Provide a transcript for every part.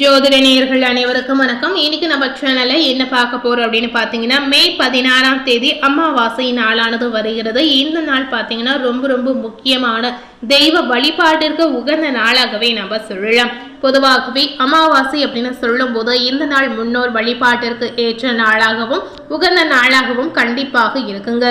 ஜோதிட நேயர்கள் அனைவருக்கும் வணக்கம். இன்னைக்கு நம்ம சேனல்ல என்ன பார்க்க போறோம் அப்படின்னு பாத்தீங்கன்னா, மே 16ஆம் தேதி அமாவாசை நாளானது வருகிறது. இந்த நாள் பாத்தீங்கன்னா ரொம்ப ரொம்ப முக்கியமான தெய்வ வழிபாட்டிற்கு உகந்த நாளாகவே நம்ம சொல்லலாம். பொதுவாகவே அமாவாசை அப்படின்னு சொல்லும் போது இந்த நாள் முன்னோர் வழிபாட்டிற்கு ஏற்ற நாளாகவும் உகந்த நாளாகவும் கண்டிப்பாக இருக்குங்க.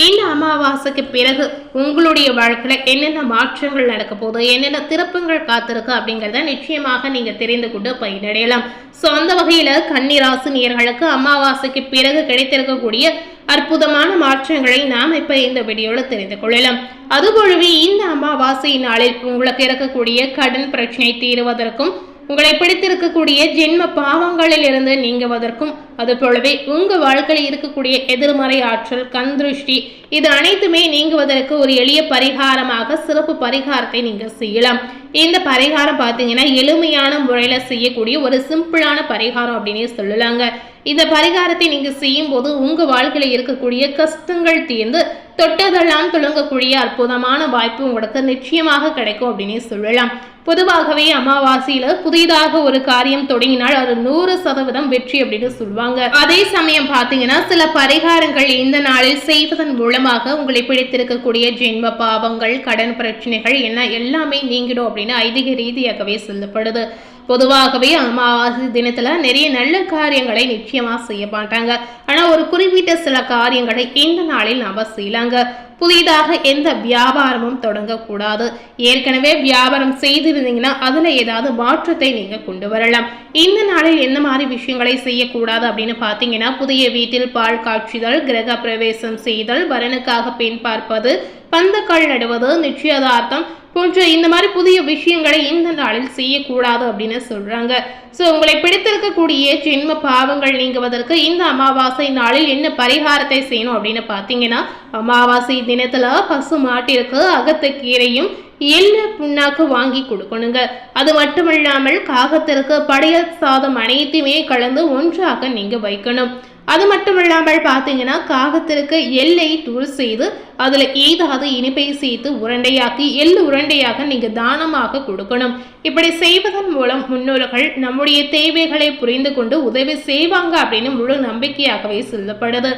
இந்த அமாவாசைக்கு பிறகு உங்களுடைய வாழ்க்கையில என்னென்ன மாற்றங்கள் நடக்க போகுது, என்னென்ன திருப்பங்கள் காத்திருக்கு அப்படிங்கிறத நிச்சயமாக நீங்க தெரிந்து கொண்டு பயனடையலாம். ஸோ அந்த வகையில கன்னிராசி நேயர்களுக்கு அமாவாசைக்கு பிறகு கிடைத்திருக்கக்கூடிய அற்புதமான மாற்றங்களை நாம் இப்ப இந்த வீடியோல தெரிந்து கொள்ளலாம். அதுபோலவே இந்த அமாவாசை நாளில் உங்களுக்கு இருக்கக்கூடிய கடன் பிரச்சனை தீருவதற்கும், உங்களை பிடித்திருக்கக்கூடிய ஜென்ம பாவங்களில் இருந்து நீங்குவதற்கும், அது போலவே உங்க வாழ்க்கையில் இருக்கக்கூடிய எதிர்மறை ஆற்றல், கண் திருஷ்டி, இது அனைத்துமே நீங்குவதற்கு ஒரு எளிய பரிகாரமாக சிறப்பு பரிகாரத்தை நீங்க செய்யலாம். இந்த பரிகாரம் பார்த்தீங்கன்னா எளிமையான முறையில செய்யக்கூடிய ஒரு சிம்பிளான பரிகாரம் அப்படின்னே சொல்லலாங்க. இந்த பரிகாரத்தை நீங்க செய்யும் போது உங்க வாழ்க்கையில இருக்கக்கூடிய கஷ்டங்கள் தீர்ந்து தொட்டதெல்லாம் துளங்கக்கூடிய அற்புதமான வாய்ப்பு உங்களுக்கு நிச்சயமாக கிடைக்கும் அப்படின்னே சொல்லலாம். பொதுவாகவே அமாவாசையில புதிதாக ஒரு காரியம் தொடங்கினால் அது 100% வெற்றி அப்படின்னு சொல்லுவாங்க. அதே சமயம் பாத்தீங்கன்னா சில பரிகாரங்கள் இந்த நாளில் செய்வதன் மூலமாக உங்களை பிடித்திருக்கக்கூடிய ஜென்ம பாவங்கள், கடன் பிரச்சனைகள் என்ன எல்லாமே நீங்கிடும் அப்படின்னு ஐதீக ரீதியாகவே சொல்லப்படுது. பொதுவாகவே அமாவாசை தினத்துல நிறைய நல்ல காரியங்களை நிச்சயமா செய்ய மாட்டாங்க. ஆனா ஒரு குறிப்பிட்ட சில காரியங்களை இந்த நாளில் நாம செய்யலாங்க. புதிதாக எந்த வியாபாரமும் தொடங்கக்கூடாது. ஏற்கனவே வியாபாரம் செய்திருந்தீங்கன்னா அதுல ஏதாவது மாற்றத்தை நீங்க கொண்டு வரலாம். இந்த நாளில் எந்த மாதிரி விஷயங்களை செய்யக்கூடாது அப்படின்னு பாத்தீங்கன்னா, புதிய வீட்டில் பால் காய்ச்சுதல், கிரக பிரவேசம் செய்தல், வரனுக்காக பெண் பார்ப்பது, பந்தக்கால் நடுவது, நிச்சயதார்த்தம் போன்ற இந்த மாதிரி புதிய விஷயங்களை இந்த நாளில் செய்யக்கூடாது அப்படின்னு சொல்றாங்க. ஸோ உங்களை பிடித்திருக்கக்கூடிய ஜென்ம பாவங்கள் நீங்குவதற்கு இந்த அமாவாசை நாளில் என்ன பரிகாரத்தை செய்யணும் அப்படின்னு பார்த்தீங்கன்னா, அமாவாசை தினத்துல பசு மாட்டிற்கு அகத்துக்கீரையும் எள்ளு புண்ணாக்கு வாங்கி கொடுக்கணுங்க. அது மட்டுமில்லாமல் காகத்திற்கு படையல் சாதம் அனைத்துமே கலந்து ஒன்றாக நீங்க வைக்கணும். அது மட்டும் இல்லாமல் பார்த்தீங்கன்னா காகத்திற்கு எல்லை தூள் செய்து அதுல ஏதாவது இனிப்பை சேர்த்து உருண்டையாக்கி எள்ளு உருண்டையாக நீங்க தானமாக கொடுக்கணும். இப்படி செய்வதன் மூலம் முன்னோர்கள் நம்முடைய தேவைகளை புரிந்து கொண்டு உதவி செய்வாங்க அப்படின்னு முழு நம்பிக்கையாகவே சொல்லப்படுது.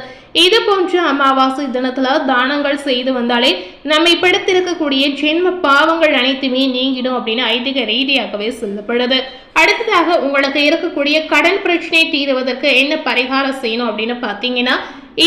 இது போன்ற அமாவாசை தினத்துல தானங்கள் செய்து வந்தாலே நம்மை படுத்திருக்கக்கூடிய ஜென்ம பாவங்கள் அனைத்துமே நீங்கிடும் அப்படின்னு ஐதீக ரீதியாகவே சொல்லப்படுது. அடுத்ததாக உங்களுக்கு இருக்கக்கூடிய கடன் பிரச்சனை தீருவதற்கு என்ன பரிகாரம் செய்யணும் அப்படின்னு பார்த்தீங்கன்னா,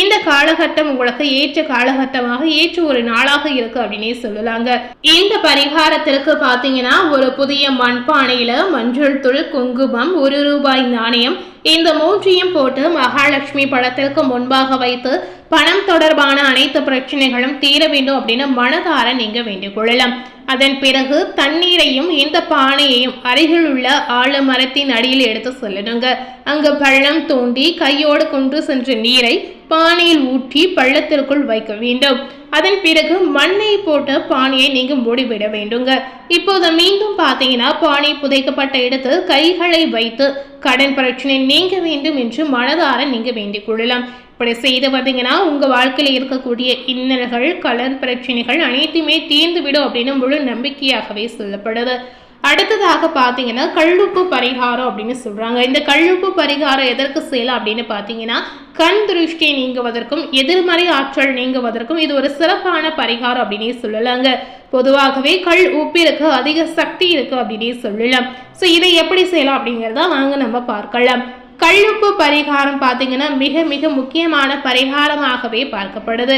இந்த காலகட்டம் உங்களுக்கு ஏற்ற காலகட்டமாக ஏற்ற ஒரு நாளாக இருக்கு அப்படின்னே சொல்லலாங்க. இந்த பரிகாரத்திற்கு பாத்தீங்கன்னா ஒரு புதிய மண்பானையில மஞ்சள் தூள், குங்குமம், 1 ரூபாய் நாணயம் இந்த மூன்றையும் போட்டு மகாலட்சுமி படத்திற்கு முன்பாக வைத்து பணம் தொடர்பான அனைத்து பிரச்சனைகளும் தீர வேண்டும் அப்படின்னு மனதார நீங்க வேண்டிக் கொள்ளலாம். அதன் பிறகு தண்ணீரையும் இந்த பானையையும் அருகில் உள்ள ஆலமரத்தின் அடியில் எடுத்து செல்லணுங்க. அங்கு பள்ளம் தோண்டி கையோடு கொண்டு சென்ற நீரை பானையில் ஊற்றி பள்ளத்திற்குள் வைக்க வேண்டும். அதன் பிறகு மண்ணை போட்டு பானையை நீங்க மூடிவிட வேண்டுங்க. இப்போது மீண்டும் பார்த்தீங்கன்னா பானை புதைக்கப்பட்ட இடத்தில் கைகளை வைத்து கடன் பிரச்சனை நீங்க வேண்டும் என்று மனதார நீங்க வேண்டிக் கொள்ளலாம். இப்படி செய்து வந்தீங்கன்னா உங்க வாழ்க்கையில் இருக்கக்கூடிய இன்னல்கள், கடன் பிரச்சனைகள் அனைத்துமே தீர்ந்து விடும் அப்படின்னு முழு நம்பிக்கையாகவே சொல்லப்படுது. அடுத்ததாக பார்த்தீங்கன்னா கல்லுப்பு பரிகாரம் அப்படின்னு சொல்றாங்க. இந்த கல்லுப்பு பரிகாரம் எதற்கு செய்யலாம் அப்படின்னு பார்த்தீங்கன்னா, கண் திருஷ்டி நீங்குவதற்கும் எதிர்மறை ஆற்றல் நீங்குவதற்கும் இது ஒரு சிறப்பான பரிகாரம் அப்படின்னே சொல்லலாங்க. பொதுவாகவே கல் உப்பிற்கு அதிக சக்தி இருக்கு அப்படின்னே சொல்லலாம். ஸோ இதை எப்படி செய்யலாம் அப்படிங்கிறத வாங்க நம்ம பார்க்கலாம். கல்லுப்பு பரிகாரம் பார்த்தீங்கன்னா மிக மிக முக்கியமான பரிகாரமாகவே பார்க்கப்படுது.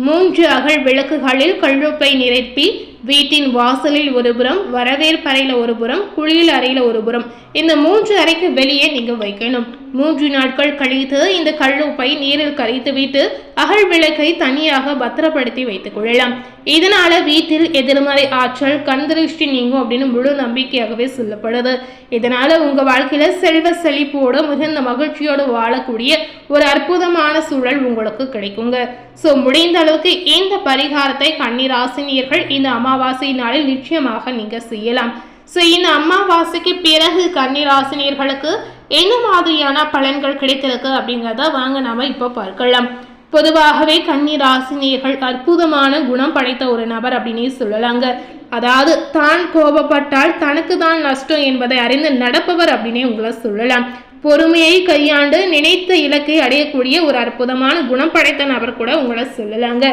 3 அகல் விளக்குகளில் கல்லுப்பை நிரப்பி வீட்டின் வாசலில் ஒரு புறம், வரவேற்பறையில ஒரு புறம், குளியல் அறையில ஒரு புறம், இந்த 3 அறைக்கு வெளியே நீங்க வைக்கணும். 3 நாட்கள் கழித்து இந்த கல்லுப்பை நீரில் கரைத்து விட்டு அகல் விளக்கை தனியாக பத்திரப்படுத்தி வைத்துக் கொள்ளலாம். இதனால வீட்டில் எதிர்மறை ஆற்றல், கண் திருஷ்டி நீங்கும் அப்படின்னு முழு நம்பிக்கையாகவே சொல்லப்படுது. இதனால உங்க வாழ்க்கையில செல்வ செழிப்போடு மிகுந்த மகிழ்ச்சியோடு வாழக்கூடிய ஒரு அற்புதமான சூழல் உங்களுக்கு கிடைக்குங்க. ஸோ முடிந்த அளவுக்கு இந்த பரிகாரத்தை கன்னிராசினியர்கள் இந்த அமாவாசை நாளில் நிச்சயமாக நீங்க செய்யலாம். ஸோ இந்த அமாவாசைக்கு பிறகு கன்னிராசினியர்களுக்கு என்ன மாதிரியான பலன்கள் கிடைத்திருக்கு அப்படிங்கிறத வாங்க நாம இப்போ பார்க்கலாம். பொதுவாகவே கன்னி ராசினியர்கள் அற்புதமான குணம் படைத்த ஒரு நபர் அப்படின்னு சொல்லலாங்க. அதாவது தான் கோபப்பட்டால் தனக்கு தான் நஷ்டம் என்பதை அறிந்து நடப்பவர் அப்படின்னே உங்களை சொல்லலாம். பொறுமையை கையாண்டு நினைத்த இலக்கை அடையக்கூடிய ஒரு அற்புதமான குணம் படைத்த நபர் கூட உங்களை சொல்லலாங்க.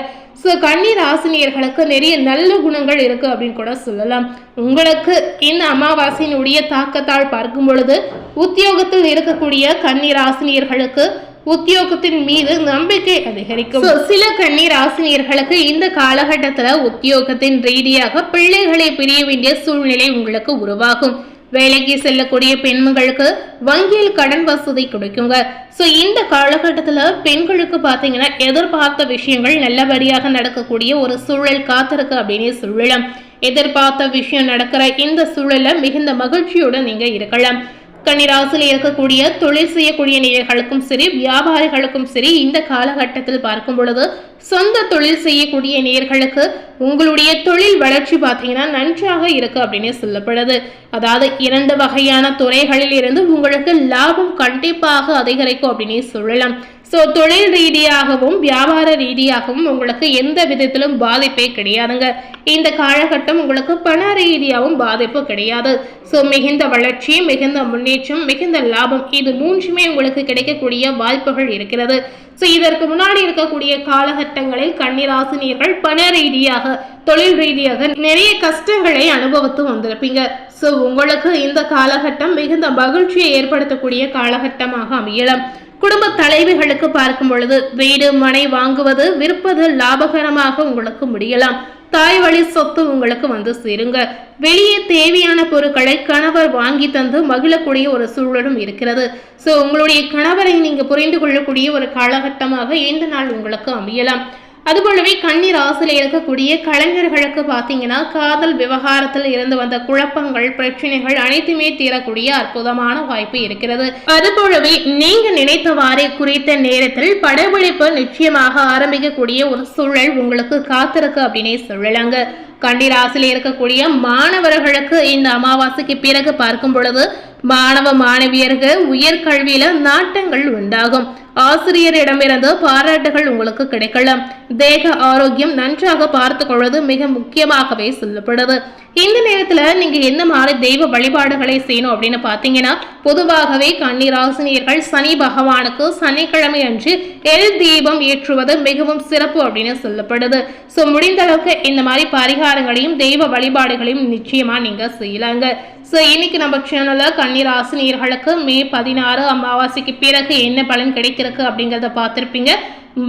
ஸோ கன்னி ராசினியர்களுக்கு நிறைய நல்ல குணங்கள் இருக்கு அப்படின்னு கூட சொல்லலாம். உங்களுக்கு இந்த அமாவாசையினுடைய தாக்கத்தால் பார்க்கும் பொழுது உத்தியோகத்தில் இருக்கக்கூடிய கன்னி ராசினியர்களுக்கு உத்தியோகத்தின் மீது நம்பிக்கை அதிகரிக்கும். சில கன்னி ராசினியர்களுக்கு இந்த காலகட்டத்துல உத்தியோகத்தின் ரீதியாக பிள்ளைகளை பிரிய வேண்டிய சூழ்நிலை உங்களுக்கு உருவாகும். வேலைக்கு செல்லக்கூடிய பெண்களுக்கு வங்கியில் கடன் வசதி கிடைக்குங்க. ஸோ இந்த காலகட்டத்தில் பெண்களுக்கு பார்த்தீங்கன்னா எதிர்பார்த்த விஷயங்கள் நல்லபடியாக நடக்கக்கூடிய ஒரு சூழல் காத்திருக்கு அப்படின்னு சொல்லலாம். எதிர்பார்த்த விஷயம் நடக்கிற இந்த சூழல மிகுந்த மகிழ்ச்சியோடு நீங்க இருக்கலாம். கன்னிராசியில் இருக்கக்கூடிய தொழில் செய்யக்கூடிய நேயர்களுக்கும் சரி, வியாபாரிகளுக்கும் சரி, இந்த காலகட்டத்தில் பார்க்கும் பொழுது சொந்த தொழில் செய்யக்கூடிய நேயர்களுக்கு உங்களுடைய தொழில் வளர்ச்சி பார்த்தீங்கன்னா நன்றாக இருக்கு அப்படின்னு சொல்லப்படுது. அதாவது 2 வகையான துறைகளில் இருந்து உங்களுக்கு லாபம் கண்டிப்பாக அதிகரிக்கும் அப்படின்னு சொல்லலாம். ஸோ தொழில் ரீதியாகவும் வியாபார ரீதியாகவும் உங்களுக்கு எந்த விதத்திலும் பாதிப்பே கிடையாதுங்க. இந்த காலகட்டம் உங்களுக்கு பண ரீதியாகவும் பாதிப்பு கிடையாது. ஸோ மிகுந்த வளர்ச்சி, மிகுந்த முன்னேற்றம், மிகுந்த லாபம், இது 3மே உங்களுக்கு கிடைக்கக்கூடிய வாய்ப்புகள் இருக்கிறது. ஸோ இதற்கு முன்னாடி இருக்கக்கூடிய காலகட்டங்களில் கன்னிராசினியர்கள் பண ரீதியாக தொழில் ரீதியாக நிறைய கஷ்டங்களை அனுபவித்து வந்திருப்பீங்க. ஸோ உங்களுக்கு இந்த காலகட்டம் மிகுந்த மகிழ்ச்சியை ஏற்படுத்தக்கூடிய காலகட்டமாக அமையலாம். குடும்ப தலைவிகளுக்கு பார்க்கும் பொழுது வீடு மனை வாங்குவது விற்பது லாபகரமாக உங்களுக்கு முடியலாம். தாய் வழி சொத்து உங்களுக்கு வந்து சேருங்க. வெளியே தேவையான பொருட்களை கணவர் வாங்கி தந்து மகிழக்கூடிய ஒரு சூழலும் இருக்கிறது. ஸோ உங்களுடைய கணவரை நீங்க புரிந்து கொள்ளக்கூடிய ஒரு காலகட்டமாக இந்த நாள் உங்களுக்கு அமையலாம். அதுபோலவே கன்னி ராசியில் இருக்கக்கூடிய கலைஞர்களுக்கு பார்த்தீங்கன்னா காதல் விவகாரத்தில் இருந்து வந்த குழப்பங்கள், பிரச்சனைகள் அனைத்துமே தீரக்கூடிய அற்புதமான வாய்ப்பு இருக்கிறது. அதுபோலவே நீங்க நினைத்தவாறே குறித்த நேரத்தில் படப்பிடிப்பு நிச்சயமாக ஆரம்பிக்கக்கூடிய ஒரு சூழல் உங்களுக்கு காத்திருக்கு அப்படின்னே சொல்லலாங்க. கன்னி ராசியில் இருக்கக்கூடிய மாணவர்களுக்கு இந்த அமாவாசைக்கு பிறகு பார்க்கும் பொழுது மாணவ மாணவியர்கள் உயர்கல்வியில நாட்டங்கள் உண்டாகும். ஆசிரியரிடமிருந்து பாராட்டுகள் உங்களுக்கு கிடைக்கலாம். தேக ஆரோக்கியம் நன்றாக பார்த்து கொள்வது மிக முக்கியமாகவே சொல்லப்படுது. இந்த நேரத்துல நீங்க என்ன மாதிரி தெய்வ வழிபாடுகளை செய்யணும் அப்படின்னு பாத்தீங்கன்னா, பொதுவாகவே கன்னி ராசினியர்கள் சனி பகவானுக்கு சனிக்கிழமை அன்று எல் தீபம் ஏற்றுவது மிகவும் சிறப்பு அப்படின்னு சொல்லப்படுது. ஸோ முடிந்த அளவுக்கு இந்த மாதிரி பரிகாரங்களையும் தெய்வ வழிபாடுகளையும் நிச்சயமா நீங்க செய்யலாங்க. ஸோ இன்னைக்கு நம்ம சேனல்ல கன்னி ராசினியர்களுக்கு மே 16 அமாவாசைக்கு பிறகு என்ன பலன் கிடைத்திருக்கு அப்படிங்கிறத பார்த்துருப்பீங்க.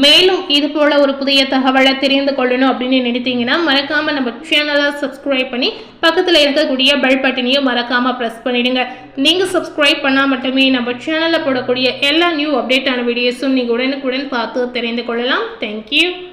மேலும் இது போல ஒரு புதிய தகவலை தெரிந்து கொள்ளணும் அப்படின்னு நினைத்தீங்கன்னா மறக்காம நம்ம சேனலை சப்ஸ்கிரைப் பண்ணி பக்கத்தில் இருக்கக்கூடிய பெல் பட்டனையும் மறக்காம ப்ரெஸ் பண்ணிடுங்க. நீங்க சப்ஸ்கிரைப் பண்ணா மட்டுமே நம்ம சேனல்ல போடக்கூடிய எல்லா நியூ அப்டேட்டான வீடியோஸும் நீங்க உடனுக்குடன் பார்த்து தெரிந்து கொள்ளலாம். தேங்க்யூ.